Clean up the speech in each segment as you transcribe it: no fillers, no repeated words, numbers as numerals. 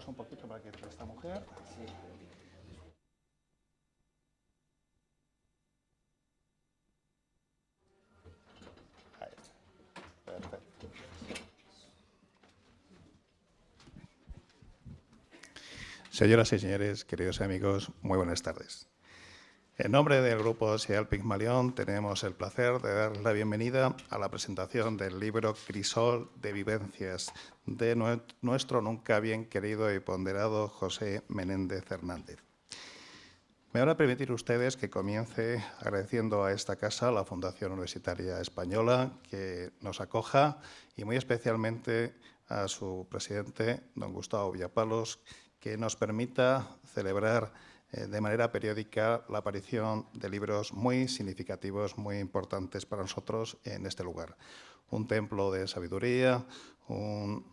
paso un poquito para que entre esta mujer. Sí. Ahí está. Perfecto. Señoras y señores, queridos amigos, muy buenas tardes. En nombre del Grupo SEAL Pigmalión tenemos el placer de dar la bienvenida a la presentación del libro Crisol de Vivencias de nuestro nunca bien querido y ponderado José Menéndez Hernández. Me van a permitir ustedes que comience agradeciendo a esta casa, la Fundación Universitaria Española, que nos acoja y muy especialmente a su presidente, don Gustavo Villapalos, que nos permita celebrar de manera periódica la aparición de libros muy significativos, muy importantes para nosotros en este lugar. Un templo de sabiduría, un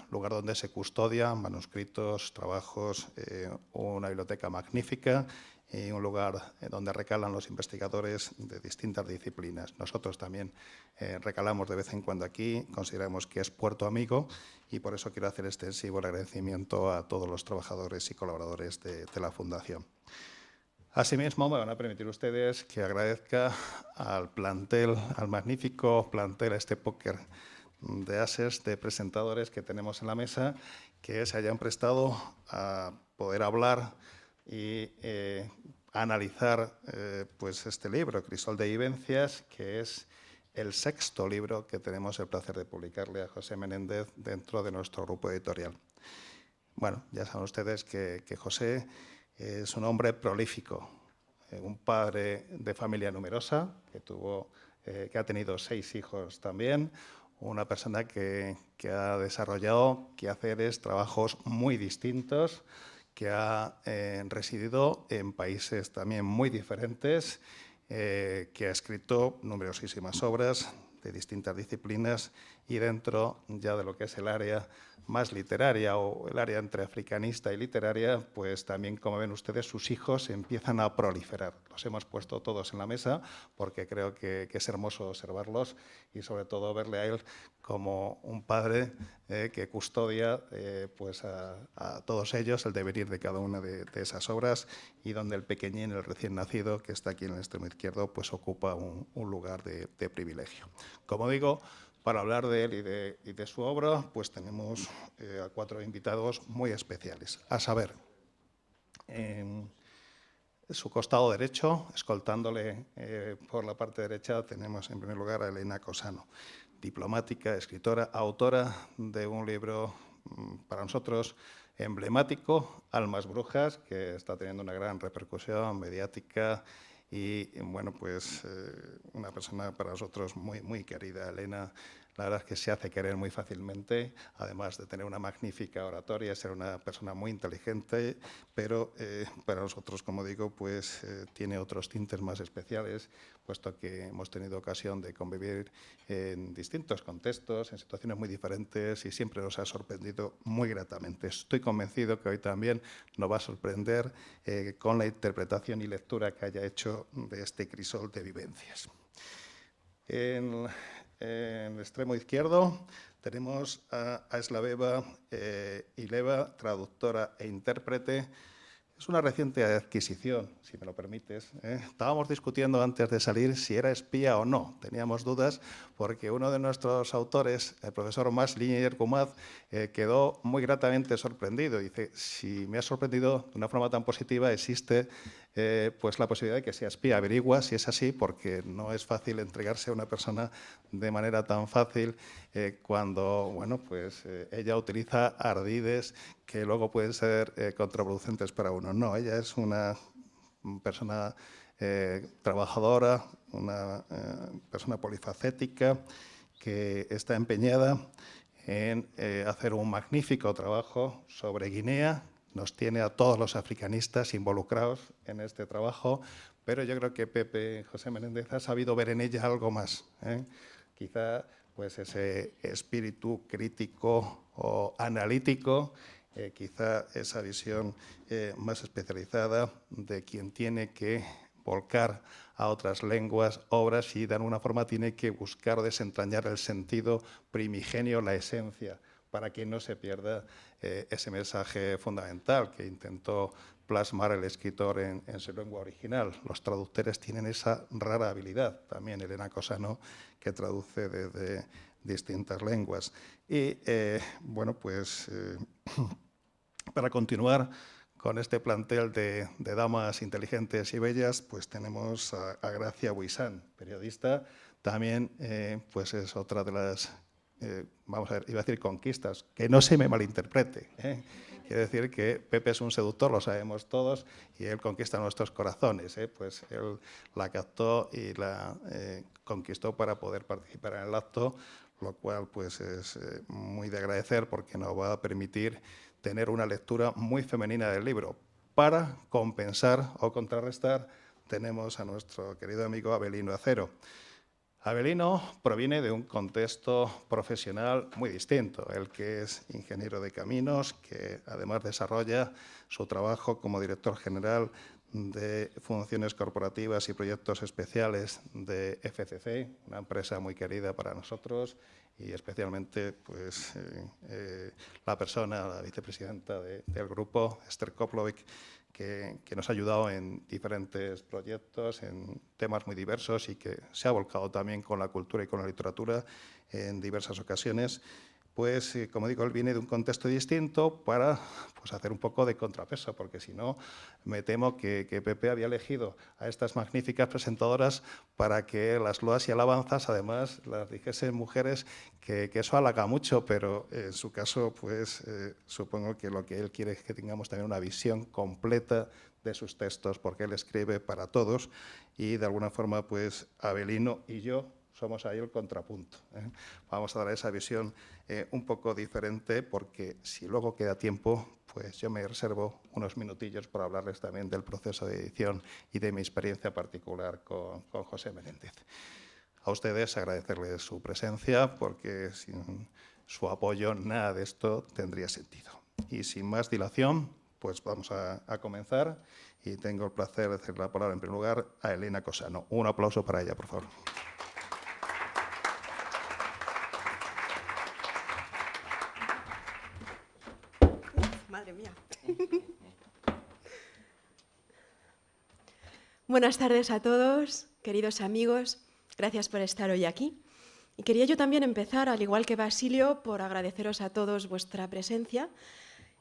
lugar donde se custodian manuscritos, trabajos, una biblioteca magnífica y un lugar donde recalan los investigadores de distintas disciplinas. Nosotros también recalamos de vez en cuando aquí, consideramos que es puerto amigo y por eso quiero hacer extensivo el agradecimiento a todos los trabajadores y colaboradores de la Fundación. Asimismo, me van a permitir ustedes que agradezca al plantel, al magnífico plantel, a este póker de ases, de presentadores que tenemos en la mesa, que se hayan prestado a poder hablar y analizar pues este libro, Crisol de Vivencias, que es el sexto libro que tenemos el placer de publicarle a José Menéndez dentro de nuestro grupo editorial. Bueno, ya saben ustedes que José es un hombre prolífico, un padre de familia numerosa, que ha tenido 6 hijos también, una persona que ha desarrollado quehaceres, trabajos muy distintos, que ha residido en países también muy diferentes, que ha escrito numerosísimas obras de distintas disciplinas y dentro ya de lo que es el área más literaria o el área entre africanista y literaria, pues también, como ven ustedes, sus hijos empiezan a proliferar. Los hemos puesto todos en la mesa porque creo que es hermoso observarlos y sobre todo verle a él como un padre que custodia pues a todos ellos el devenir de cada una de esas obras y donde el pequeñín, el recién nacido, que está aquí en el extremo izquierdo, pues ocupa un lugar de privilegio. Como digo, para hablar de él y de su obra, pues tenemos a 4 invitados muy especiales. A saber, en su costado derecho, escoltándole por la parte derecha, tenemos en primer lugar a Elena Cosano, diplomática, escritora, autora de un libro para nosotros emblemático, Almas Brujas, que está teniendo una gran repercusión mediática y, bueno, pues una persona para nosotros muy, muy querida, Elena. La verdad es que se hace querer muy fácilmente, además de tener una magnífica oratoria, ser una persona muy inteligente, pero para nosotros, como digo, pues tiene otros tintes más especiales, puesto que hemos tenido ocasión de convivir en distintos contextos, en situaciones muy diferentes y siempre nos ha sorprendido muy gratamente. Estoy convencido que hoy también nos va a sorprender con la interpretación y lectura que haya hecho de este crisol de vivencias. En el extremo izquierdo tenemos a Slaveva Ileva, traductora e intérprete. Es una reciente adquisición, si me lo permites. Estábamos discutiendo antes de salir si era espía o no. Teníamos dudas porque uno de nuestros autores, el profesor Maslinger Kumad, quedó muy gratamente sorprendido. Dice, si me ha sorprendido de una forma tan positiva, existe pues la posibilidad de que sea espía. Averigua si es así, porque no es fácil entregarse a una persona de manera tan fácil cuando, bueno, pues ella utiliza ardides que luego pueden ser contraproducentes para uno. No, ella es una persona trabajadora, una persona polifacética que está empeñada en hacer un magnífico trabajo sobre Guinea. Nos tiene a todos los africanistas involucrados en este trabajo, pero yo creo que Pepe José Menéndez ha sabido ver en ella algo más. Quizá pues ese espíritu crítico o analítico, quizá esa visión más especializada de quien tiene que volcar a otras lenguas, obras y de alguna forma tiene que buscar desentrañar el sentido primigenio, la esencia para que no se pierda ese mensaje fundamental que intentó plasmar el escritor en su lengua original. Los traductores tienen esa rara habilidad, también Elena Cosano, que traduce desde distintas lenguas. Y bueno, pues para continuar con este plantel de damas inteligentes y bellas, pues tenemos a Gracia Buisán, periodista. También pues es otra de las, vamos a ver, iba a decir conquistas, que no se me malinterprete. Quiere decir que Pepe es un seductor, lo sabemos todos, y él conquista nuestros corazones. Pues él la captó y la conquistó para poder participar en el acto, lo cual pues es muy de agradecer porque nos va a permitir tener una lectura muy femenina del libro. Para compensar o contrarrestar, tenemos a nuestro querido amigo Avelino Acero. Avelino proviene de un contexto profesional muy distinto. Él que es ingeniero de caminos, que además desarrolla su trabajo como director general de funciones corporativas y proyectos especiales de FCC, una empresa muy querida para nosotros, y especialmente pues, la persona, la vicepresidenta del grupo, Esther Koplovic, que nos ha ayudado en diferentes proyectos, en temas muy diversos y que se ha volcado también con la cultura y con la literatura en diversas ocasiones. Pues, como digo, él viene de un contexto distinto para pues, hacer un poco de contrapeso, porque si no, me temo que Pepe había elegido a estas magníficas presentadoras para que las loas y alabanzas, además, las dijesen mujeres, que eso halaga mucho, pero en su caso, pues supongo que lo que él quiere es que tengamos también una visión completa de sus textos, porque él escribe para todos y, de alguna forma, pues Avelino y yo somos ahí el contrapunto. Vamos a dar esa visión un poco diferente, porque si luego queda tiempo, pues yo me reservo unos minutillos para hablarles también del proceso de edición y de mi experiencia particular con José Menéndez. A ustedes agradecerles su presencia, porque sin su apoyo nada de esto tendría sentido. Y sin más dilación, pues vamos a comenzar, y tengo el placer de hacer la palabra en primer lugar a Elena Cosano. Un aplauso para ella, por favor. Madre mía. Buenas tardes a todos, queridos amigos. Gracias por estar hoy aquí. Y quería yo también empezar, al igual que Basilio, por agradeceros a todos vuestra presencia,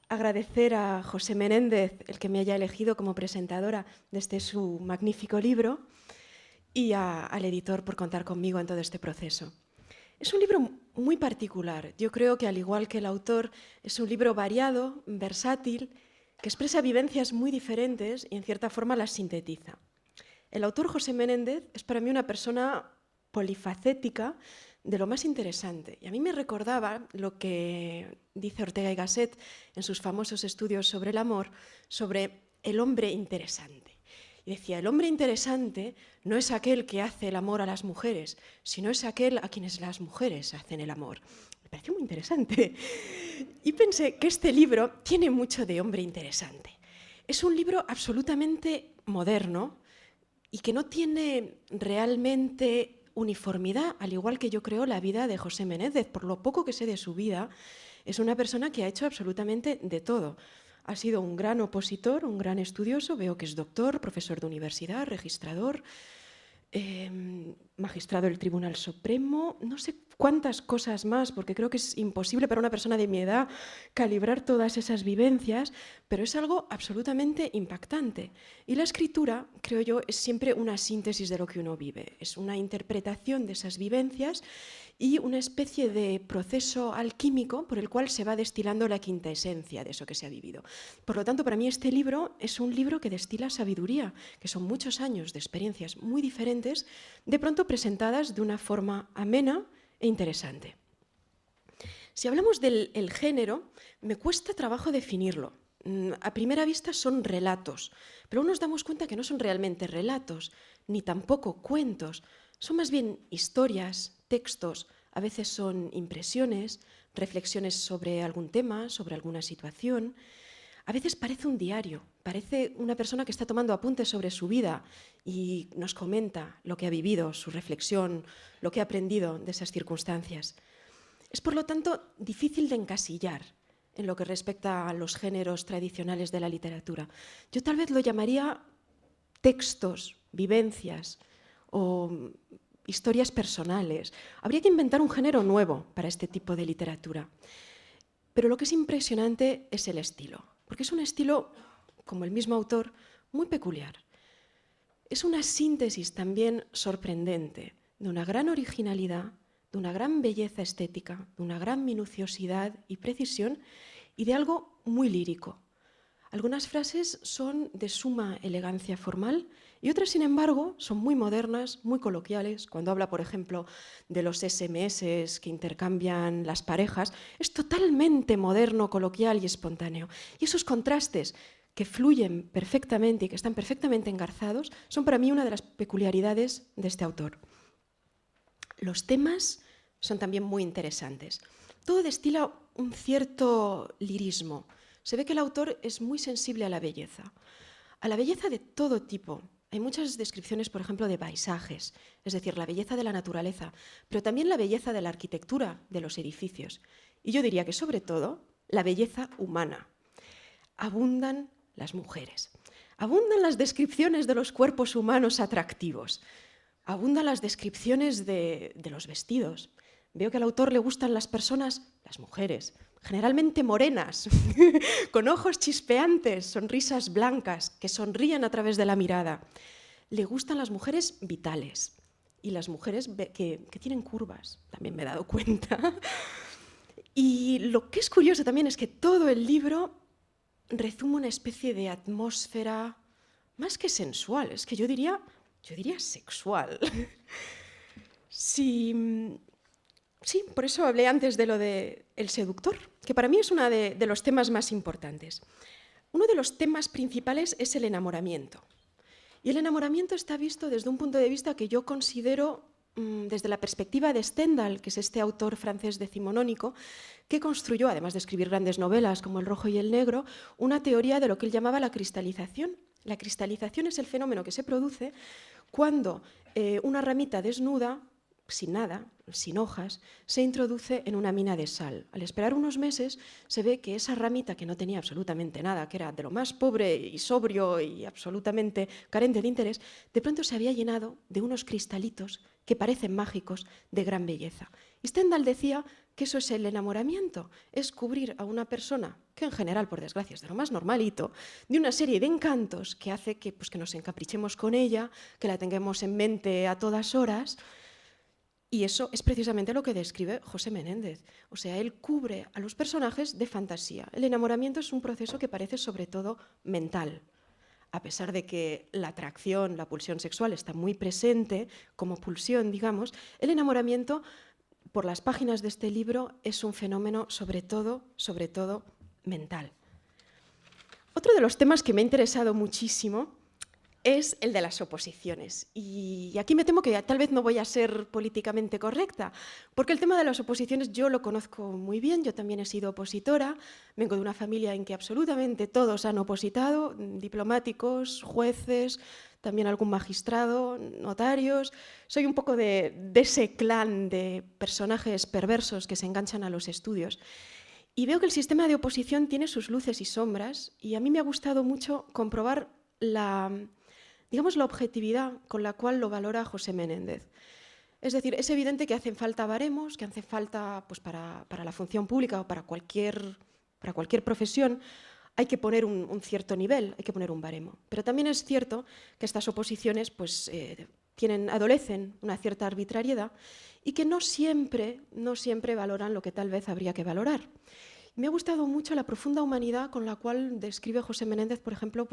agradecer a José Menéndez el que me haya elegido como presentadora de este su magnífico libro, y al editor por contar conmigo en todo este proceso. Es un libro muy particular. Yo creo que, al igual que el autor, es un libro variado, versátil, que expresa vivencias muy diferentes y en cierta forma las sintetiza. El autor José Menéndez es para mí una persona polifacética de lo más interesante. Y a mí me recordaba lo que dice Ortega y Gasset en sus famosos estudios sobre el amor, sobre el hombre interesante. Y decía, el hombre interesante no es aquel que hace el amor a las mujeres, sino es aquel a quienes las mujeres hacen el amor. Me pareció muy interesante. Y pensé que este libro tiene mucho de hombre interesante. Es un libro absolutamente moderno y que no tiene realmente uniformidad, al igual que yo creo la vida de José Menéndez. Por lo poco que sé de su vida, es una persona que ha hecho absolutamente de todo. Ha sido un gran opositor, un gran estudioso, veo que es doctor, profesor de universidad, registrador, magistrado del Tribunal Supremo, no sé cuántas cosas más, porque creo que es imposible para una persona de mi edad calibrar todas esas vivencias, pero es algo absolutamente impactante. Y la escritura, creo yo, es siempre una síntesis de lo que uno vive, es una interpretación de esas vivencias y una especie de proceso alquímico por el cual se va destilando la quinta esencia de eso que se ha vivido. Por lo tanto, para mí este libro es un libro que destila sabiduría, que son muchos años de experiencias muy diferentes, de pronto presentadas de una forma amena e interesante. Si hablamos del género, me cuesta trabajo definirlo. A primera vista son relatos, pero nos damos cuenta que no son realmente relatos, ni tampoco cuentos, son más bien historias, textos, a veces son impresiones, reflexiones sobre algún tema, sobre alguna situación. A veces parece un diario, parece una persona que está tomando apuntes sobre su vida y nos comenta lo que ha vivido, su reflexión, lo que ha aprendido de esas circunstancias. Es, por lo tanto, difícil de encasillar en lo que respecta a los géneros tradicionales de la literatura. Yo tal vez lo llamaría textos, vivencias o historias personales. Habría que inventar un género nuevo para este tipo de literatura. Pero lo que es impresionante es el estilo, porque es un estilo, como el mismo autor, muy peculiar. Es una síntesis también sorprendente de una gran originalidad, de una gran belleza estética, de una gran minuciosidad y precisión y de algo muy lírico. Algunas frases son de suma elegancia formal y otras, sin embargo, son muy modernas, muy coloquiales. Cuando habla, por ejemplo, de los SMS que intercambian las parejas, es totalmente moderno, coloquial y espontáneo. Y esos contrastes que fluyen perfectamente y que están perfectamente engarzados son para mí una de las peculiaridades de este autor. Los temas son también muy interesantes. Todo destila un cierto lirismo. Se ve que el autor es muy sensible a la belleza de todo tipo. Hay muchas descripciones, por ejemplo, de paisajes, es decir, la belleza de la naturaleza, pero también la belleza de la arquitectura de los edificios. Y yo diría que, sobre todo, la belleza humana. Abundan las mujeres. Abundan las descripciones de los cuerpos humanos atractivos. Abundan las descripciones de los vestidos. Veo que al autor le gustan las personas, las mujeres, generalmente morenas, con ojos chispeantes, sonrisas blancas, que sonríen a través de la mirada. Le gustan las mujeres vitales y las mujeres que tienen curvas, también me he dado cuenta. Y lo que es curioso también es que todo el libro rezuma una especie de atmósfera más que sensual, es que yo diría sexual. Sí, por eso hablé antes de lo de El seductor, que para mí es uno de los temas más importantes. Uno de los temas principales es el enamoramiento. Y el enamoramiento está visto desde un punto de vista que yo considero desde la perspectiva de Stendhal, que es este autor francés decimonónico, que construyó, además de escribir grandes novelas como El rojo y el negro, una teoría de lo que él llamaba la cristalización. La cristalización es el fenómeno que se produce cuando una ramita desnuda, sin nada, sin hojas, se introduce en una mina de sal. Al esperar unos meses se ve que esa ramita, que no tenía absolutamente nada, que era de lo más pobre y sobrio y absolutamente carente de interés, de pronto se había llenado de unos cristalitos que parecen mágicos, de gran belleza. Y Stendhal decía que eso es el enamoramiento, es cubrir a una persona, que en general, por desgracia, es de lo más normalito, de una serie de encantos que hace que nos encaprichemos con ella, que la tengamos en mente a todas horas. Y eso es precisamente lo que describe José Menéndez. O sea, él cubre a los personajes de fantasía. El enamoramiento es un proceso que parece sobre todo mental. A pesar de que la atracción, la pulsión sexual está muy presente como pulsión, digamos, el enamoramiento, por las páginas de este libro, es un fenómeno sobre todo mental. Otro de los temas que me ha interesado muchísimo es el de las oposiciones. Y aquí me temo que tal vez no voy a ser políticamente correcta, porque el tema de las oposiciones yo lo conozco muy bien, yo también he sido opositora, vengo de una familia en que absolutamente todos han opositado, diplomáticos, jueces, también algún magistrado, notarios. Soy un poco de ese clan de personajes perversos que se enganchan a los estudios. Y veo que el sistema de oposición tiene sus luces y sombras, y a mí me ha gustado mucho comprobar la objetividad con la cual lo valora José Menéndez. Es decir, es evidente que hacen falta baremos, que hacen falta para la función pública o para cualquier profesión, hay que poner un cierto nivel, hay que poner un baremo. Pero también es cierto que estas oposiciones adolecen una cierta arbitrariedad y que no siempre valoran lo que tal vez habría que valorar. Me ha gustado mucho la profunda humanidad con la cual describe José Menéndez, por ejemplo,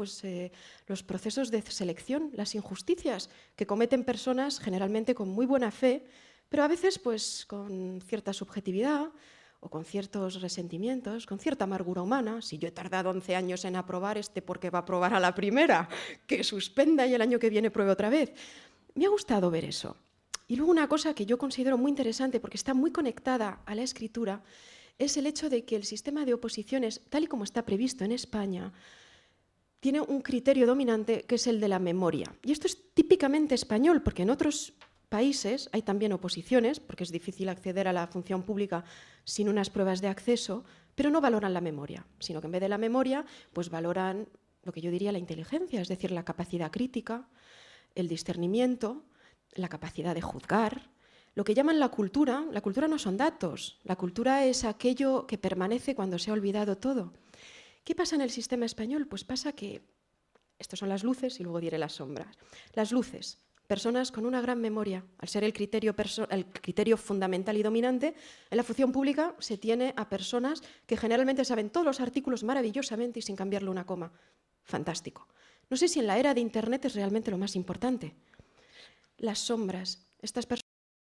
los procesos de selección, las injusticias que cometen personas generalmente con muy buena fe, pero a veces con cierta subjetividad o con ciertos resentimientos, con cierta amargura humana. Si yo he tardado 11 años en aprobar, ¿por qué va a aprobar a la primera? Que suspenda y el año que viene pruebe otra vez. Me ha gustado ver eso. Y luego una cosa que yo considero muy interesante, porque está muy conectada a la escritura, es el hecho de que el sistema de oposiciones, tal y como está previsto en España, tiene un criterio dominante que es el de la memoria. Y esto es típicamente español, porque en otros países hay también oposiciones, porque es difícil acceder a la función pública sin unas pruebas de acceso, pero no valoran la memoria, sino que en vez de la memoria, pues valoran lo que yo diría la inteligencia, es decir, la capacidad crítica, el discernimiento, la capacidad de juzgar. Lo que llaman la cultura no son datos, la cultura es aquello que permanece cuando se ha olvidado todo. ¿Qué pasa en el sistema español? Pues pasa que, estas son las luces y luego diré las sombras. Las luces, personas con una gran memoria, al ser el criterio fundamental y dominante, en la función pública se tiene a personas que generalmente saben todos los artículos maravillosamente y sin cambiarle una coma. Fantástico. No sé si en la era de Internet es realmente lo más importante. Las sombras, estas personas